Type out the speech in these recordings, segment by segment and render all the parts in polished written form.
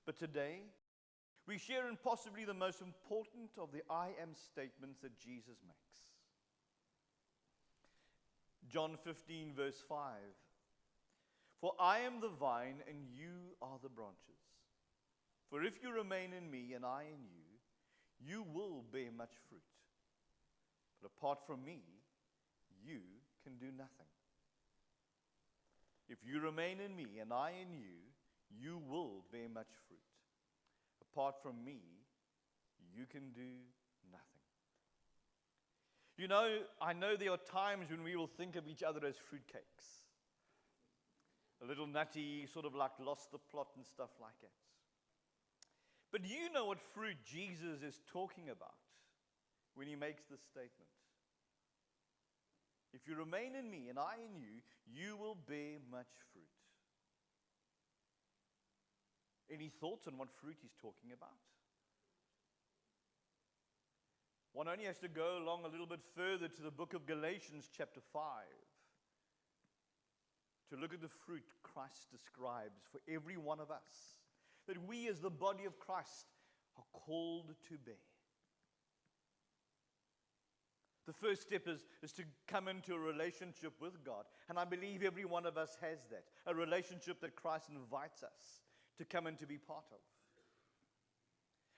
But today, we share in possibly the most important of the I am statements that Jesus makes. John 15, verse 5. For I am the vine, and you are the branches. For if you remain in me, and I in you, you will bear much fruit. But apart from me, you can do nothing. If you remain in me, and I in you, you will bear much fruit. Apart from me, you can do nothing. You know, I know there are times when we will think of each other as fruitcakes. A little nutty, sort of like lost the plot and stuff like that. But do you know what fruit Jesus is talking about when he makes this statement? If you remain in me and I in you, you will bear much fruit. Any thoughts on what fruit he's talking about? One only has to go along a little bit further to the book of Galatians chapter 5 to look at the fruit Christ describes for every one of us, that we as the body of Christ are called to bear. The first step is to come into a relationship with God. And I believe every one of us has that, a relationship that Christ invites us to come and to be part of.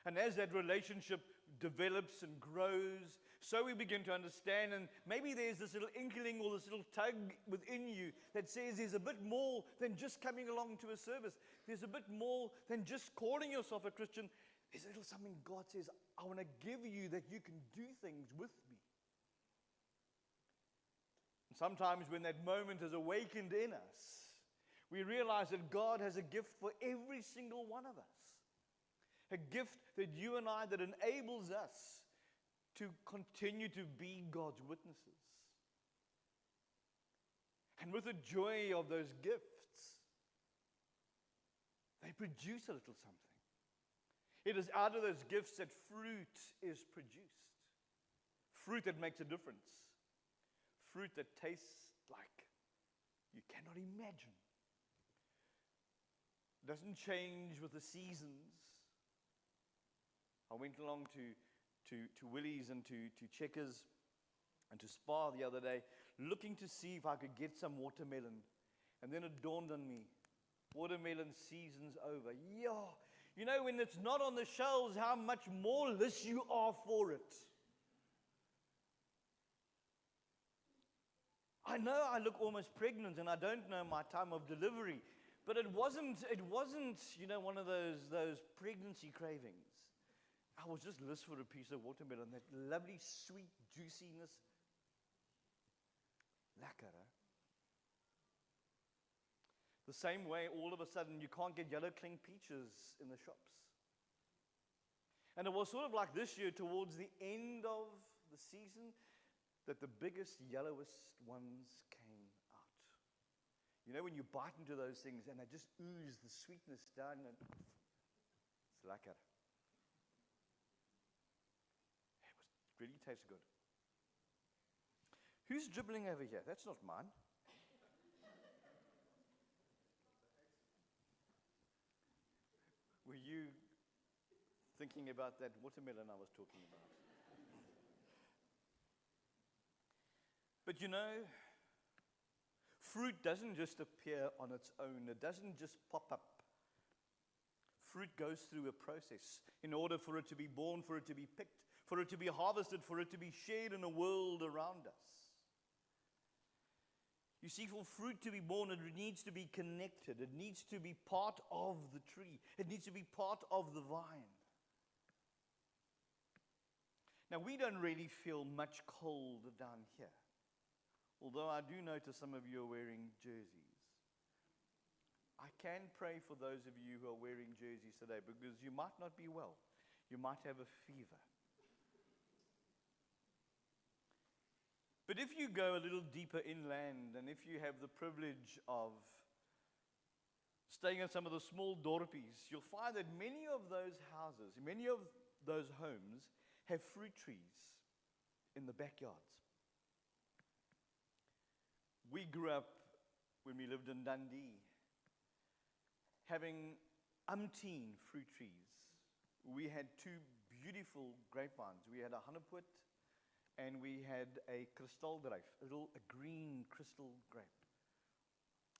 And as that relationship develops and grows, so we begin to understand, and maybe there's this little inkling or this little tug within you that says there's a bit more than just coming along to a service. There's a bit more than just calling yourself a Christian. There's a little something God says, I want to give you that you can do things with me. And sometimes when that moment is awakened in us, we realize that God has a gift for every single one of us. A gift that you and I, that enables us to continue to be God's witnesses. And with the joy of those gifts, they produce a little something. It is out of those gifts that fruit is produced. Fruit that makes a difference. Fruit that tastes like you cannot imagine. It doesn't change with the seasons. I went along to Willie's and to Checkers and to Spar the other day, looking to see if I could get some watermelon. And then it dawned on me, watermelon season's over. Yeah, you know, when it's not on the shelves, how much more less you are for it. I know I look almost pregnant and I don't know my time of delivery, but it wasn't, you know, one of those pregnancy cravings. I was just list for a piece of watermelon, that lovely, sweet juiciness. Lekker, hè? The same way, all of a sudden, you can't get yellow cling peaches in the shops. And it was sort of like this year, towards the end of the season, that the biggest, yellowest ones came out. You know, when you bite into those things and they just ooze the sweetness down, and it's lekker. Really tastes good. Who's dribbling over here? That's not mine. Were you thinking about that watermelon I was talking about? But you know, fruit doesn't just appear on its own. It doesn't just pop up. Fruit goes through a process in order for it to be born, for it to be picked, for it to be harvested, for it to be shared in a world around us. You see, for fruit to be born, it needs to be connected. It needs to be part of the tree. It needs to be part of the vine. Now, we don't really feel much cold down here, although I do notice some of you are wearing jerseys. I can pray for those of you who are wearing jerseys today, because you might not be well. You might have a fever. But if you go a little deeper inland, and if you have the privilege of staying in some of the small dorpies, you'll find that many of those houses, many of those homes, have fruit trees in the backyards. We grew up, when we lived in Dundee, having umpteen fruit trees. We had two beautiful grapevines. We had a Hanepoort and we had a Kristalgrape, a green crystal grape.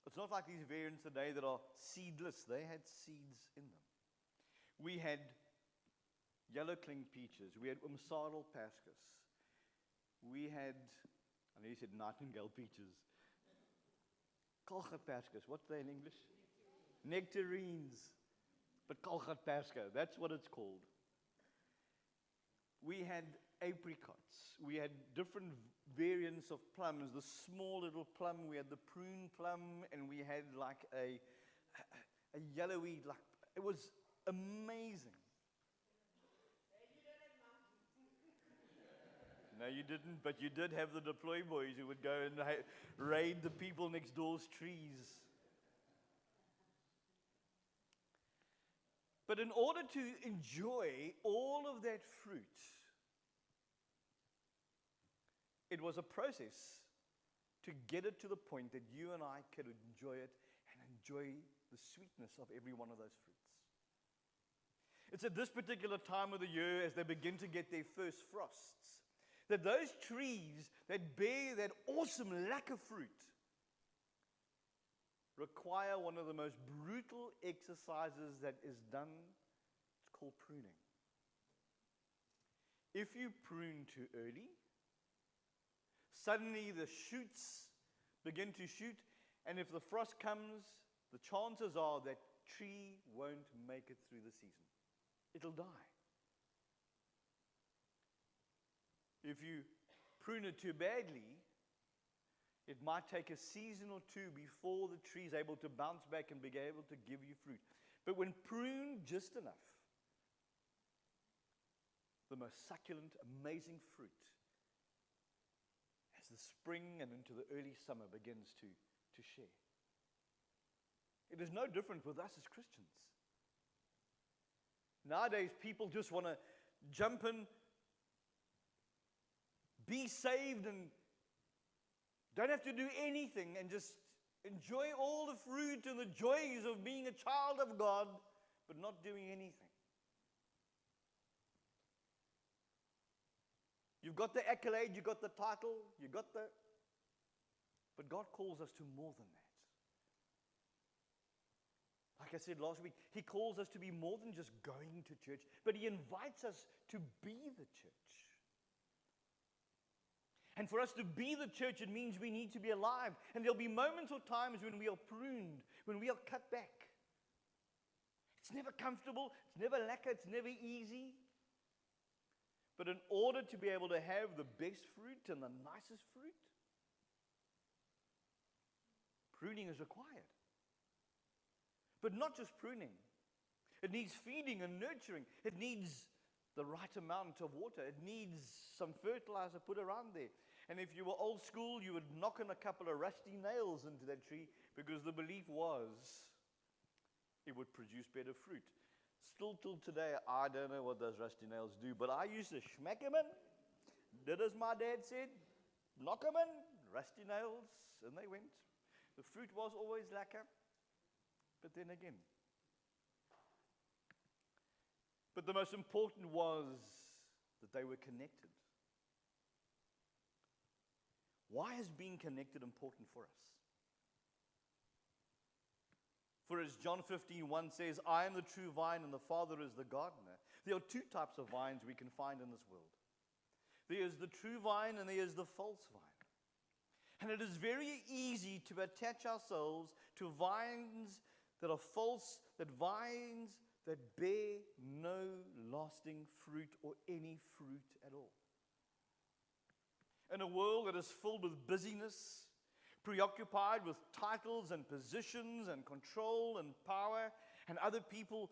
It's not like these variants today that are seedless. They had seeds in them. We had yellow cling peaches. We had Umsadal pascus. We had, I know you said nightingale peaches. Kalgat pascus. What's that in English? Nectarines. But Kalgat pasca, that's what it's called. We had apricots. We had different variants of plums. The small little plum, we had the prune plum, and we had like a yellowy, like, it was amazing. No, you didn't, but you did have the deploy boys who would go and raid the people next door's trees. But in order to enjoy all of that fruit, it was a process to get it to the point that you and I could enjoy it and enjoy the sweetness of every one of those fruits. It's at this particular time of the year, as they begin to get their first frosts, that those trees that bear that awesome lack of fruit require one of the most brutal exercises that is done. It's called pruning. If you prune too early, suddenly the shoots begin to shoot, and if the frost comes, the chances are that tree won't make it through the season. It'll die. If you prune it too badly, it might take a season or two before the tree is able to bounce back and be able to give you fruit. But when pruned just enough, the most succulent, amazing fruit as the spring and into the early summer begins to share. It is no different with us as Christians. Nowadays, people just want to jump in, be saved, and don't have to do anything and just enjoy all the fruit and the joys of being a child of God, but not doing anything. You've got the accolade, you've got the title, but God calls us to more than that. Like I said last week, He calls us to be more than just going to church, but He invites us to be the church. And for us to be the church, it means we need to be alive. And there'll be moments or times when we are pruned, when we are cut back. It's never comfortable, it's never lacquer, it's never easy. But in order to be able to have the best fruit and the nicest fruit, pruning is required. But not just pruning. It needs feeding and nurturing. It needs the right amount of water. It needs some fertilizer put around there. And if you were old school, you would knock in a couple of rusty nails into that tree because the belief was it would produce better fruit. Still till today, I don't know what those rusty nails do, but I used to smack them in. Did as my dad said, knock them in, rusty nails, and they went. The fruit was always lacquer, but then again. But the most important was that they were connected. Why is being connected important for us? For as John 15:1 says, I am the true vine and the Father is the gardener. There are two types of vines we can find in this world. There is the true vine and there is the false vine. And it is very easy to attach ourselves to vines that are false, vines that bear no lasting fruit or any fruit at all. In a world that is filled with busyness, preoccupied with titles and positions and control and power and other people,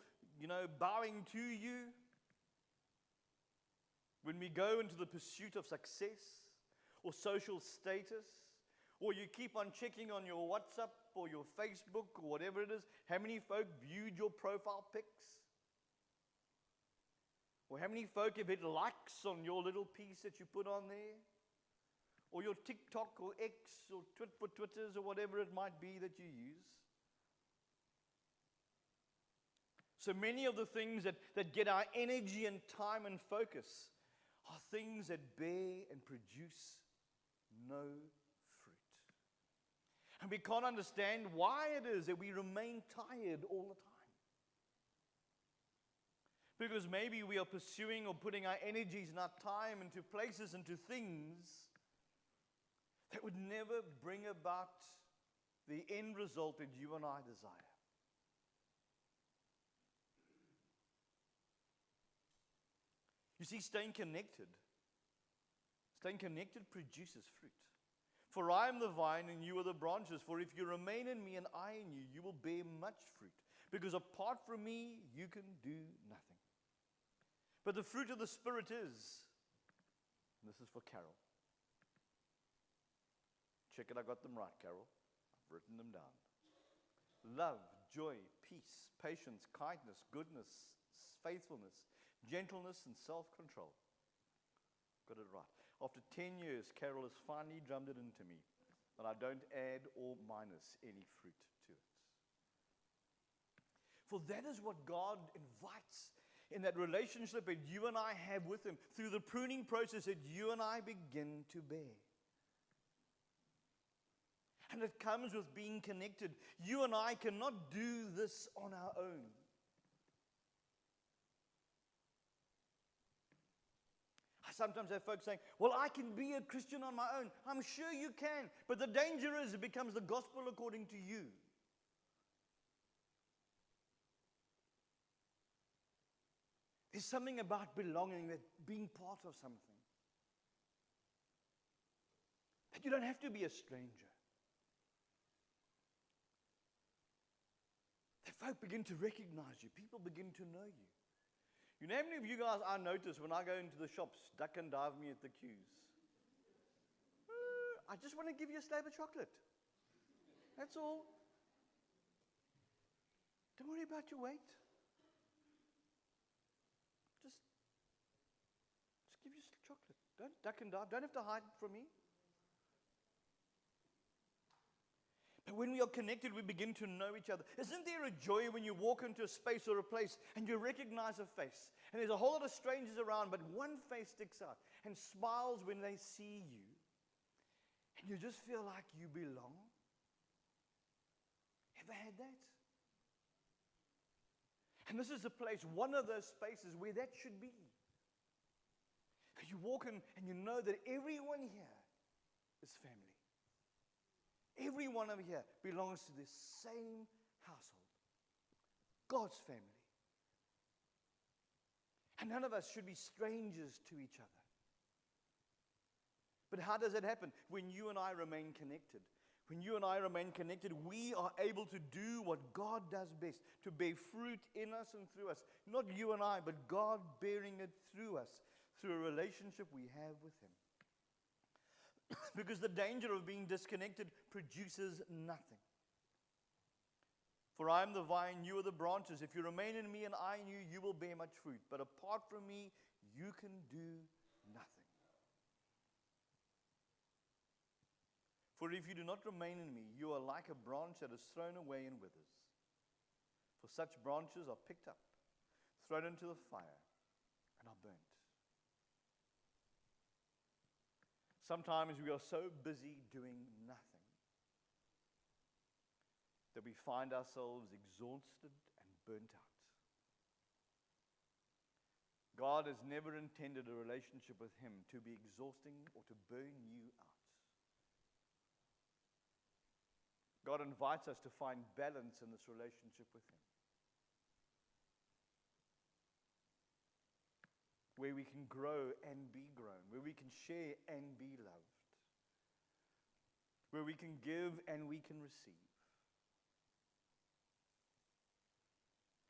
bowing to you, when we go into the pursuit of success or social status, or you keep on checking on your WhatsApp or your Facebook or whatever it is, how many folk viewed your profile pics? Or how many folk have hit likes on your little piece that you put on there? Or your TikTok or X or Twitters or whatever it might be that you use? So many of the things that get our energy and time and focus are things that bear and produce no fruit. And we can't understand why it is that we remain tired all the time. Because maybe we are pursuing or putting our energies and our time into places, into things that would never bring about the end result that you and I desire. You see, staying connected produces fruit. For I am the vine and you are the branches. For if you remain in me and I in you, you will bear much fruit. Because apart from me, you can do nothing. But the fruit of the Spirit is, and this is for Carol. Check it, I got them right, Carol. I've written them down. Love, joy, peace, patience, kindness, goodness, faithfulness, gentleness, and self-control. Got it right. After 10 years, Carol has finally drummed it into me that I don't add or minus any fruit to it. For that is what God invites in that relationship that you and I have with Him, through the pruning process that you and I begin to bear. And it comes with being connected. You and I cannot do this on our own. I sometimes have folks saying, well, I can be a Christian on my own. I'm sure you can. But the danger is it becomes the gospel according to you. There's something about belonging, that being part of something. That you don't have to be a stranger. That folk begin to recognize you. People begin to know you. You know how many of you guys I notice when I go into the shops, duck and dive me at the queues? I just want to give you a slab of chocolate. That's all. Don't worry about your weight. Just give you some chocolate. Don't duck and dive. Don't have to hide from me. But when we are connected, we begin to know each other. Isn't there a joy when you walk into a space or a place and you recognize a face? And there's a whole lot of strangers around, but one face sticks out and smiles when they see you. And you just feel like you belong. Ever had that? And this is a place, one of those spaces where that should be. Because you walk in and you know that everyone here is family. Every one of you here belongs to the same household. God's family. And none of us should be strangers to each other. But how does that happen? When you and I remain connected. When you and I remain connected, we are able to do what God does best, to bear fruit in us and through us. Not you and I, but God bearing it through us, through a relationship we have with Him. Because the danger of being disconnected produces nothing. For I am the vine, you are the branches. If you remain in me and I in you, you will bear much fruit. But apart from me, you can do nothing. For if you do not remain in me, you are like a branch that is thrown away and withers. For such branches are picked up, thrown into the fire, and are burnt. Sometimes we are so busy doing nothing that we find ourselves exhausted and burnt out. God has never intended a relationship with Him to be exhausting or to burn you out. God invites us to find balance in this relationship with Him, where we can grow and be grown, where we can share and be loved, where we can give and we can receive.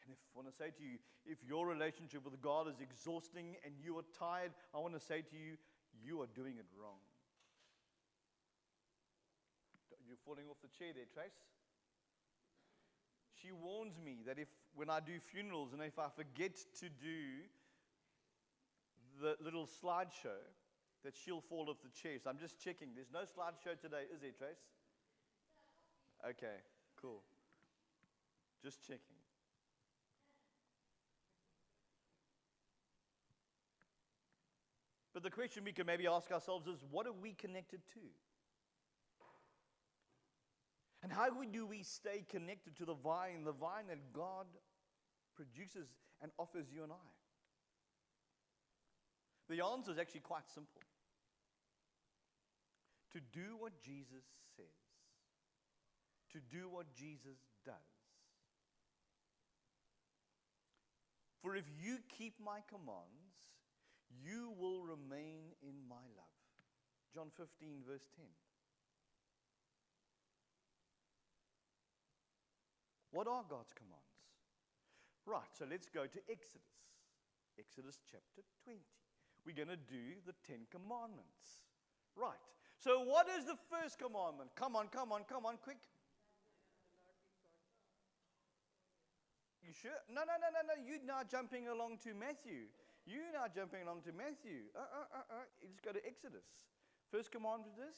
And I want to say to you, if your relationship with God is exhausting and you are tired, I want to say to you, you are doing it wrong. You're falling off the chair there, Trace. She warns me that when I do funerals and if I forget to do the little slideshow, that she'll fall off the chair. So I'm just checking. There's no slideshow today, is there, Trace? Okay, cool. Just checking. But the question we can maybe ask ourselves is, what are we connected to? And how do we stay connected to the vine that God produces and offers you and I? The answer is actually quite simple. To do what Jesus says. To do what Jesus does. For if you keep my commands, you will remain in my love. John 15, verse 10. What are God's commands? Right, so let's go to Exodus. Exodus chapter 20. We're going to do the 10 commandments. Right, so what is the first commandment? Come on, quick. You sure? No. You're now jumping along to Matthew. You just go to Exodus. First commandment is?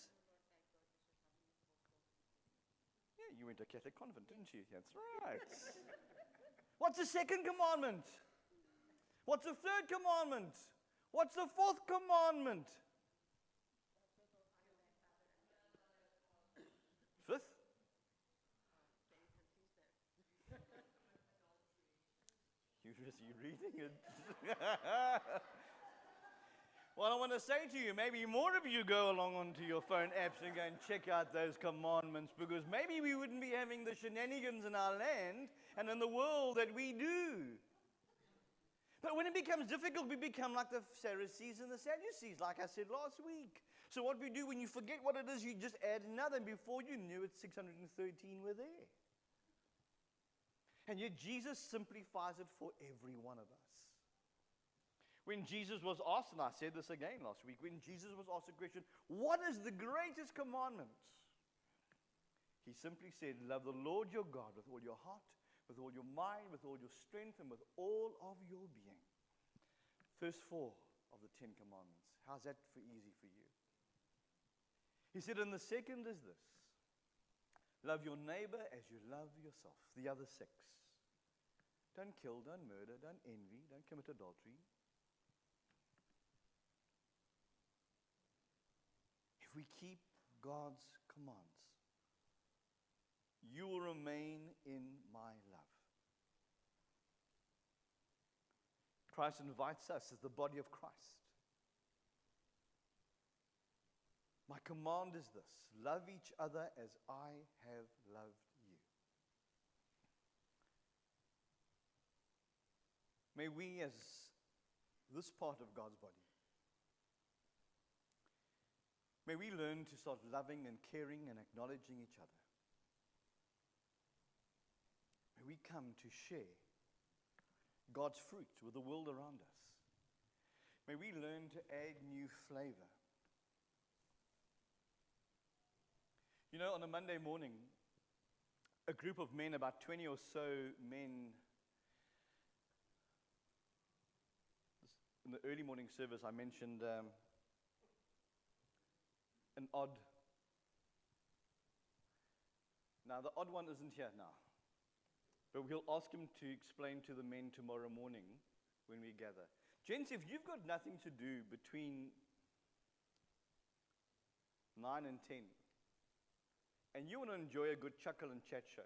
Yeah, you went to a Catholic convent, didn't you? That's right. What's the second commandment? What's the third commandment? What's the fourth commandment? Fifth? You're reading it. Well, I want to say to you, maybe more of you go along onto your phone apps and go and check out those commandments, because maybe we wouldn't be having the shenanigans in our land and in the world that we do. But when it becomes difficult, we become like the Pharisees and the Sadducees, like I said last week. So what we do, when you forget what it is, you just add another, and before you knew it, 613 were there. And yet Jesus simplifies it for every one of us. When Jesus was asked, and I said this again last week, when Jesus was asked the question, what is the greatest commandment? He simply said, love the Lord your God with all your heart, with all your mind, with all your strength, and with all of your being. First 4 of the 10 commandments. How's that easy for you? He said, and the second is this. Love your neighbor as you love yourself. The other 6. Don't kill, don't murder, don't envy, don't commit adultery. If we keep God's commands, you will remain in my love. Christ invites us as the body of Christ. My command is this: love each other as I have loved you. May we, as this part of God's body, may we learn to start loving and caring and acknowledging each other. May we come to share God's fruit with the world around us. May we learn to add new flavor. You know, on a Monday morning, a group of men, about 20 or so men, in the early morning service, I mentioned an odd. Now, the odd one isn't here now, but we'll ask him to explain to the men tomorrow morning when we gather. Gents, if you've got nothing to do between 9 and 10, and you want to enjoy a good chuckle and chat show,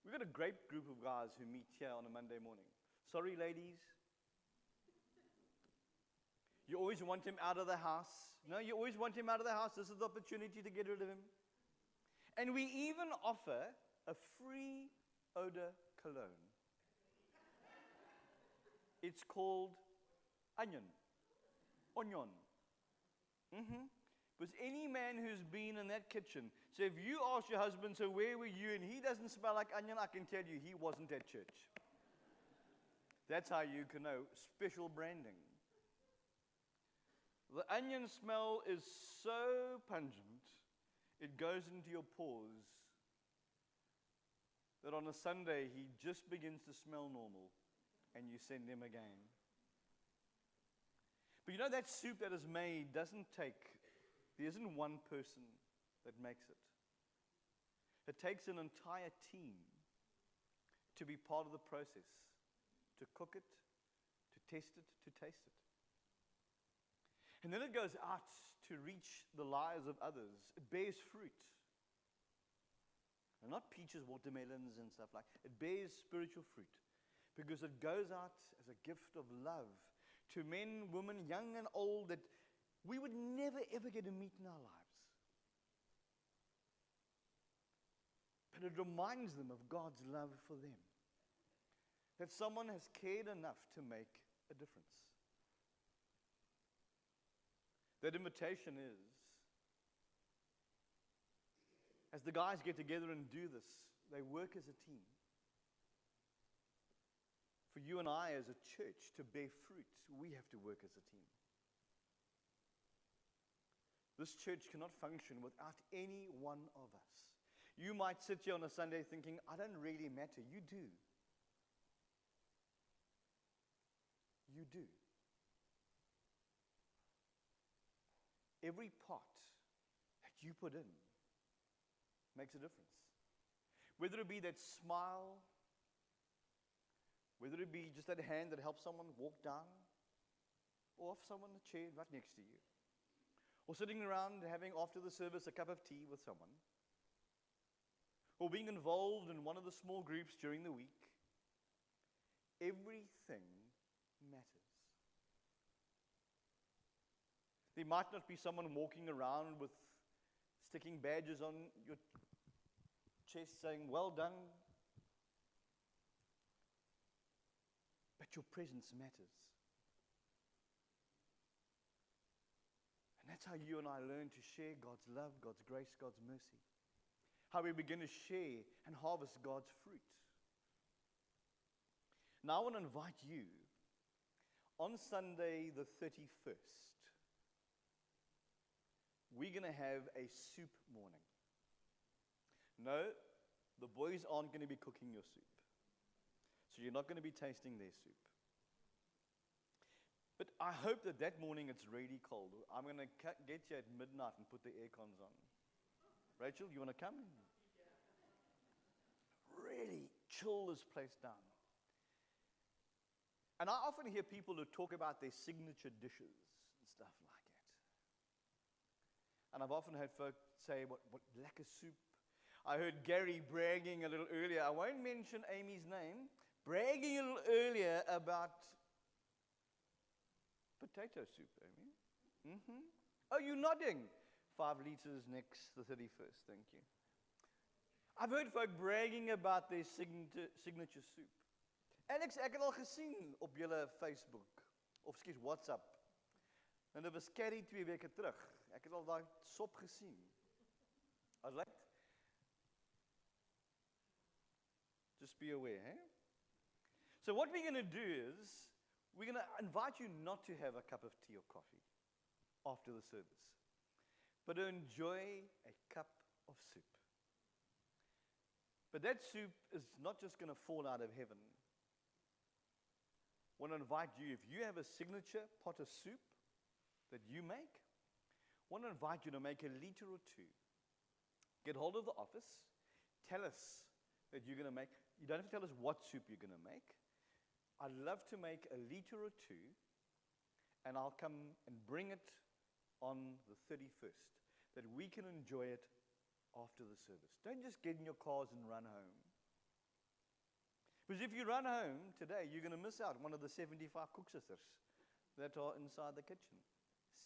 we've got a great group of guys who meet here on a Monday morning. Sorry, ladies. You always want him out of the house. No, you always want him out of the house. This is the opportunity to get rid of him. And we even offer a free odor cologne. It's called onion. Onion. Because any man who's been in that kitchen, so if you ask your husband, so where were you, and he doesn't smell like onion, I can tell you he wasn't at church. That's how you can know. Special branding. The onion smell is so pungent, it goes into your pores, that on a Sunday he just begins to smell normal, and you send him again. But you know, that soup that is made doesn't take, there isn't one person that makes it. It takes an entire team to be part of the process, to cook it, to test it, to taste it. And then it goes out to reach the lives of others. It bears fruit. And not peaches, watermelons, and stuff like that. It bears spiritual fruit because it goes out as a gift of love to men, women, young and old, that we would never ever get to meet in our lives. But it reminds them of God's love for them. That someone has cared enough to make a difference. That invitation is, as the guys get together and do this, they work as a team. For you and I as a church to bear fruit, we have to work as a team. This church cannot function without any one of us. You might sit here on a Sunday thinking, I don't really matter. You do. You do. Every part that you put in makes a difference. Whether it be that smile, whether it be just that hand that helps someone walk down, or offer someone a chair right next to you, or sitting around having after the service a cup of tea with someone, or being involved in one of the small groups during the week, everything matters. There might not be someone walking around with sticking badges on your chest saying, well done. But your presence matters. And that's how you and I learn to share God's love, God's grace, God's mercy. How we begin to share and harvest God's fruit. Now I want to invite you on Sunday the 31st. We're going to have a soup morning. No, the boys aren't going to be cooking your soup. So you're not going to be tasting their soup. But I hope that that morning it's really cold. I'm going to get you at midnight and put the air cons on. Rachel, you want to come? Really chill this place down. And I often hear people who talk about their signature dishes and stuff like that. And I've often heard folk say, what lekker soup. I heard Gary bragging a little earlier. I won't mention Amy's name. Bragging a little earlier about potato soup, Amy. Mm-hmm. Oh, you're nodding. 5 liters next the 31st. Thank you. I've heard folk bragging about their signature soup. Alex, ek het al gesien op julle Facebook, of skielik WhatsApp. En dit was Carrie 2 weke terug. Ek het al daai sop gesien. I like. Just be aware, eh? So what we're going to do is, we're going to invite you not to have a cup of tea or coffee after the service, but to enjoy a cup of soup. But that soup is not just going to fall out of heaven. I want to invite you, if you have a signature pot of soup that you make, I want to invite you to make a liter or 2. Get hold of the office. Tell us that you're going to make. You don't have to tell us what soup you're going to make. I'd love to make a liter or 2, and I'll come and bring it on the 31st, that we can enjoy it after the service. Don't just get in your cars and run home. Because if you run home today, you're going to miss out one of the 75 koeksisters that are inside the kitchen.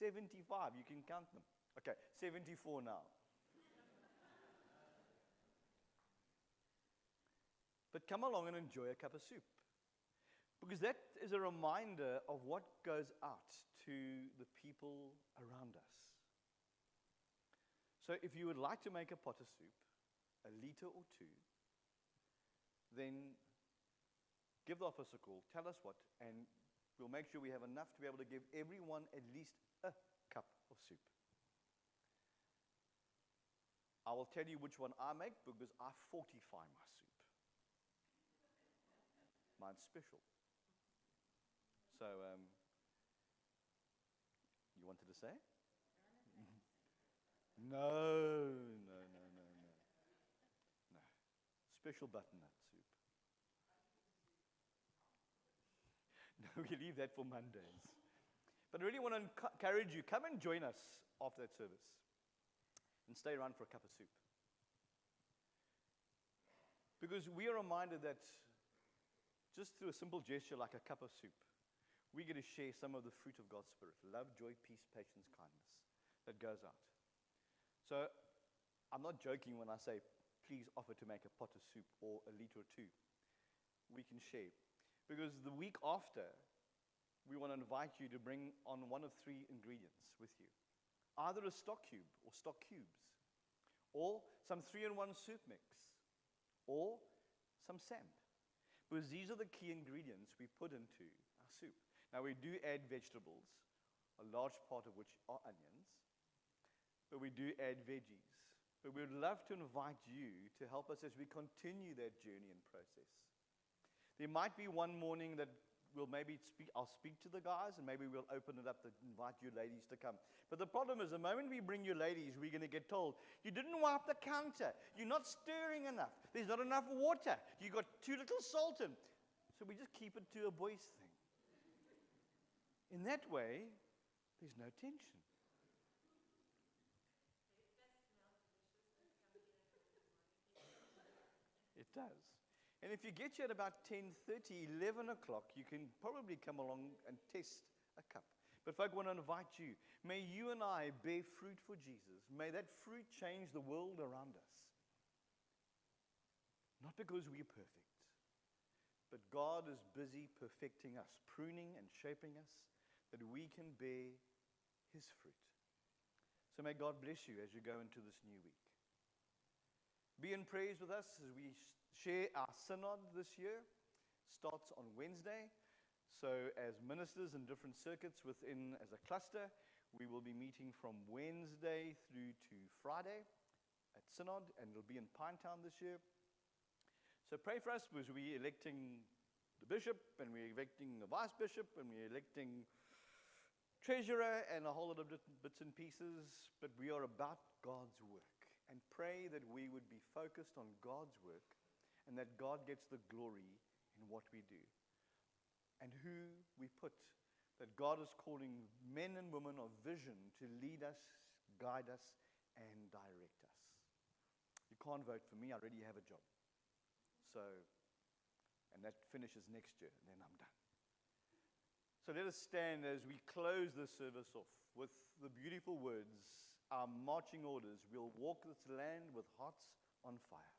75, you can count them. Okay, 74 now. But come along and enjoy a cup of soup. Because that is a reminder of what goes out to the people around us. So if you would like to make a pot of soup, a liter or 2, then give the office a call, tell us what, and we'll make sure we have enough to be able to give everyone at least a cup of soup. I will tell you which one I make because I fortify my soup. Mine's special. So, you wanted to say? No. Special butternut soup. No, we leave that for Mondays. But I really want to encourage you, come and join us after that service and stay around for a cup of soup. Because we are reminded that just through a simple gesture like a cup of soup, we get to share some of the fruit of God's Spirit, love, joy, peace, patience, kindness, that goes out. So I'm not joking when I say, please offer to make a pot of soup or a liter or two. We can share. Because the week after, we want to invite you to bring on one of three ingredients with you. Either a stock cube or stock cubes, or some 3-in-1 soup mix, or some sand. Because these are the key ingredients we put into our soup. Now we do add vegetables, a large part of which are onions, but we do add veggies. But we would love to invite you to help us as we continue that journey and process. There might be one morning that I'll speak to the guys, and maybe we'll open it up to invite you ladies to come. But the problem is, the moment we bring you ladies, we're going to get told, you didn't wipe the counter, you're not stirring enough, there's not enough water, you got too little salt in. So we just keep it to a boys' thing. In that way, there's no tension. It does. And if you get here at about 10:30, 11 o'clock, you can probably come along and test a cup. But folk, I want to invite you. May you and I bear fruit for Jesus. May that fruit change the world around us. Not because we're perfect, but God is busy perfecting us, pruning and shaping us, that we can bear His fruit. So may God bless you as you go into this new week. Be in prayers with us as we share our synod this year. Starts on Wednesday. So as ministers in different circuits within as a cluster, we will be meeting from Wednesday through to Friday at synod, and it'll be in Pinetown this year. So pray for us, because we're electing the bishop, and we're electing the vice bishop, and we're electing treasurer, and a whole lot of bits and pieces. But we are about God's work. And pray that we would be focused on God's work, and that God gets the glory in what we do and who we put. That God is calling men and women of vision to lead us, guide us, and direct us. You can't vote for me. I already have a job. And that finishes next year, and then I'm done. So let us stand as we close this service off with the beautiful words, our marching orders. We'll walk this land with hearts on fire.